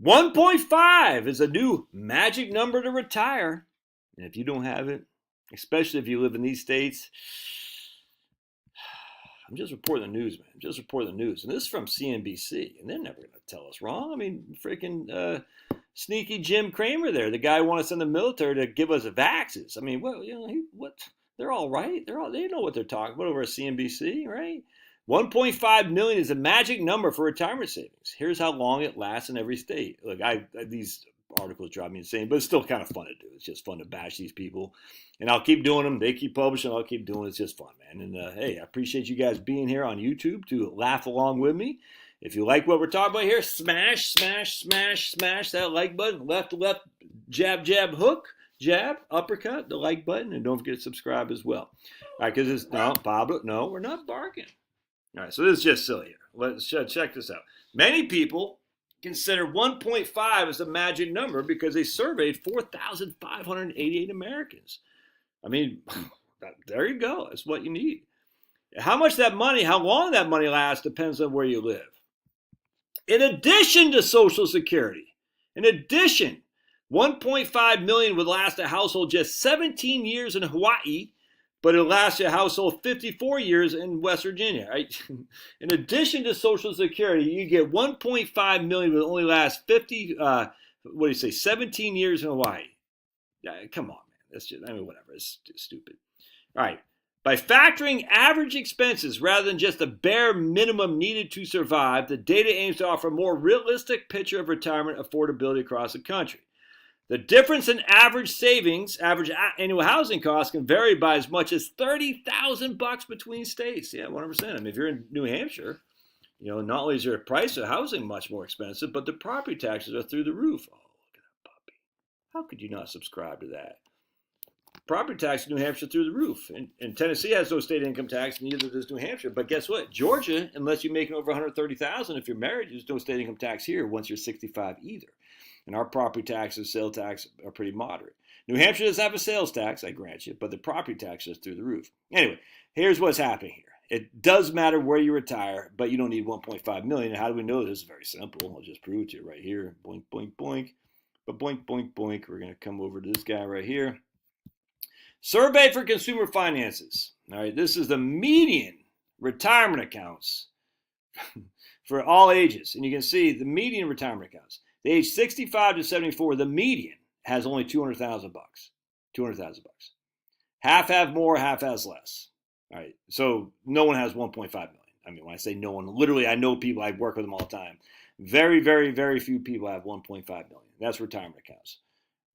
1.5 is a new magic number to retire. And if you don't have it, especially if you live in these states, I'm just reporting the news, man. I'm just reporting the news. And this is from CNBC, and they're never going to tell us wrong. I mean, freaking sneaky Jim Cramer there, the guy who wants us in the military to give us vaxes. I mean, well, what? They're all right. They know what they're talking about over at CNBC, right? 1.5 million is a magic number for retirement savings. Here's how long it lasts in every state. Look, these articles drive me insane, but it's still kind of fun to do. It's just fun to bash these people, and I'll keep doing them. They keep publishing. I'll keep doing it. It's just fun, man. And hey, I appreciate you guys being here on YouTube to laugh along with me. If you like what we're talking about here, smash that like button. Left to left, jab, jab, hook, jab, uppercut, the like button, and don't forget to subscribe as well. All right, because it's no, Pablo, no, we're not barking. All right, so this is just silly here. Let's check this out. Many people consider 1.5 as a magic number because they surveyed 4,588 Americans. I mean, there you go. That's what you need. How much that money, how long that money lasts depends on where you live. In addition to Social Security, 1.5 million would last a household just 17 years in Hawaii, but it'll last a household 54 years in West Virginia. Right? In addition to Social Security, you get 1.5 million will only last 17 years in Hawaii. Yeah, come on, man. That's just, whatever. It's just stupid. All right. By factoring average expenses rather than just the bare minimum needed to survive, the data aims to offer a more realistic picture of retirement affordability across the country. The difference in average savings, average annual housing costs can vary by as much as $30,000 between states. Yeah, 100%. I mean, if you're in New Hampshire, not only is your price of housing much more expensive, but the property taxes are through the roof. Oh, look at that puppy. How could you not subscribe to that? Property tax in New Hampshire through the roof. And Tennessee has no state income tax, neither does New Hampshire. But guess what? Georgia, unless you're making over $130,000, if you're married, there's no state income tax here once you're 65 either. And our property tax and sales tax are pretty moderate. New Hampshire does have a sales tax, I grant you, but the property tax is through the roof. Anyway, here's what's happening here. It does matter where you retire, but you don't need 1.5 million. And how do we know this? Is very simple. I'll just prove it to you right here. Boink, boink, boink. But boink, boink, boink. We're going to come over to this guy right here. Survey for Consumer Finances. All right, this is the median retirement accounts for all ages. And you can see the median retirement accounts. The age 65 to 74, the median has only $200,000. $200,000. Half have more, half has less. All right, so no one has 1.5 million. I mean, when I say no one, literally, I know people. I work with them all the time. Very, very, very few people have 1.5 million. That's retirement accounts.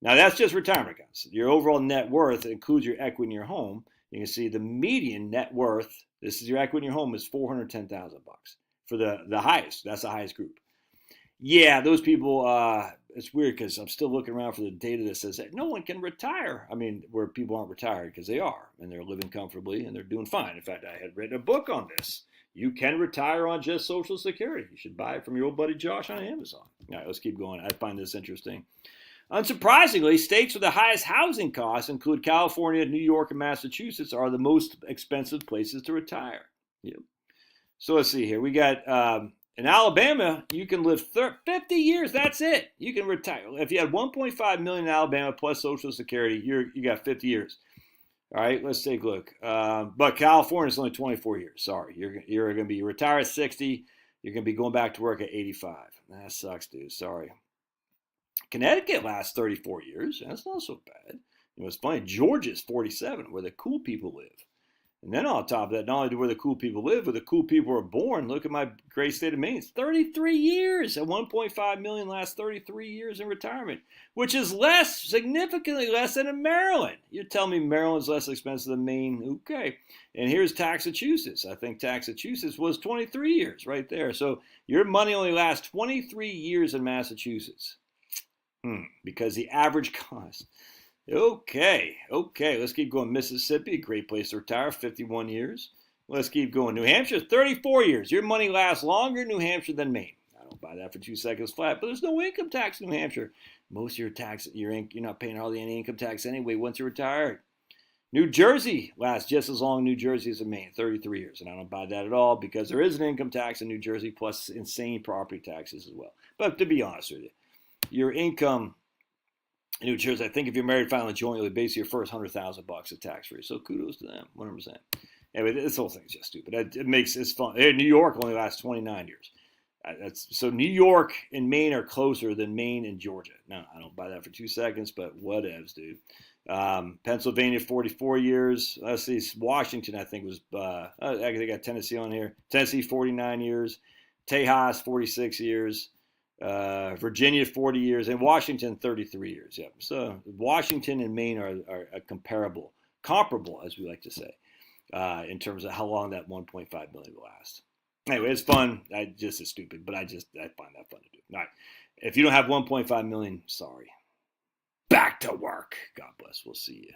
Now, that's just retirement accounts. Your overall net worth includes your equity in your home. You can see the median net worth, this is your equity in your home, is $410,000 for the highest. That's the highest group. Yeah, those people, it's weird because I'm still looking around for the data that says that no one can retire. I mean, where people aren't retired because they are, and they're living comfortably, and they're doing fine. In fact, I had written a book on this. You can retire on just Social Security. You should buy it from your old buddy Josh on Amazon. All right, let's keep going. I find this interesting. Unsurprisingly, states with the highest housing costs include California, New York, and Massachusetts are the most expensive places to retire. Yep. So let's see here. We got in Alabama, you can live 50 years. That's it. You can retire. If you had 1.5 million in Alabama plus Social Security, you got 50 years. All right, let's take a look. But California is only 24 years. Sorry, you're going to be retired at 60. You're going to be going back to work at 85. That sucks, dude. Sorry. Connecticut lasts 34 years. That's not so bad. It's funny. Georgia's 47, where the cool people live. And then on top of that, not only do where the cool people live, where the cool people are born, look at my great state of Maine. It's 33 years. At 1.5 million lasts 33 years in retirement, which is significantly less than in Maryland. You're telling me Maryland's less expensive than Maine? Okay. And here's Massachusetts. I think Massachusetts was 23 years right there. So your money only lasts 23 years in Massachusetts. Because the average cost. Okay, let's keep going. Mississippi, a great place to retire, 51 years. Let's keep going. New Hampshire, 34 years. Your money lasts longer in New Hampshire than Maine. I don't buy that for 2 seconds flat, but there's no income tax in New Hampshire. Most of your tax, you're not paying hardly any income tax anyway once you're retired. New Jersey lasts just as long in New Jersey as in Maine, 33 years. And I don't buy that at all because there is an income tax in New Jersey plus insane property taxes as well. But to be honest with you, your income in New Jersey, I think if you're married filing jointly, basically your first $100,000 is tax free. So kudos to them, 100%. Anyway, this whole thing's just stupid. It's fun. New York only lasts 29 years. So New York and Maine are closer than Maine and Georgia. Now, I don't buy that for 2 seconds, but whatevs, dude. Pennsylvania, 44 years. Let's see, Washington, I think was, they got Tennessee on here. Tennessee, 49 years. Tejas, 46 years. Virginia, 40 years. And Washington, 33 years. Yeah. So Washington and Maine are comparable, as we like to say, in terms of how long that 1.5 million will last. Anyway, it's fun. Just is stupid, but I find that fun to do. All right. If you don't have 1.5 million, sorry. Back to work. God bless. We'll see you.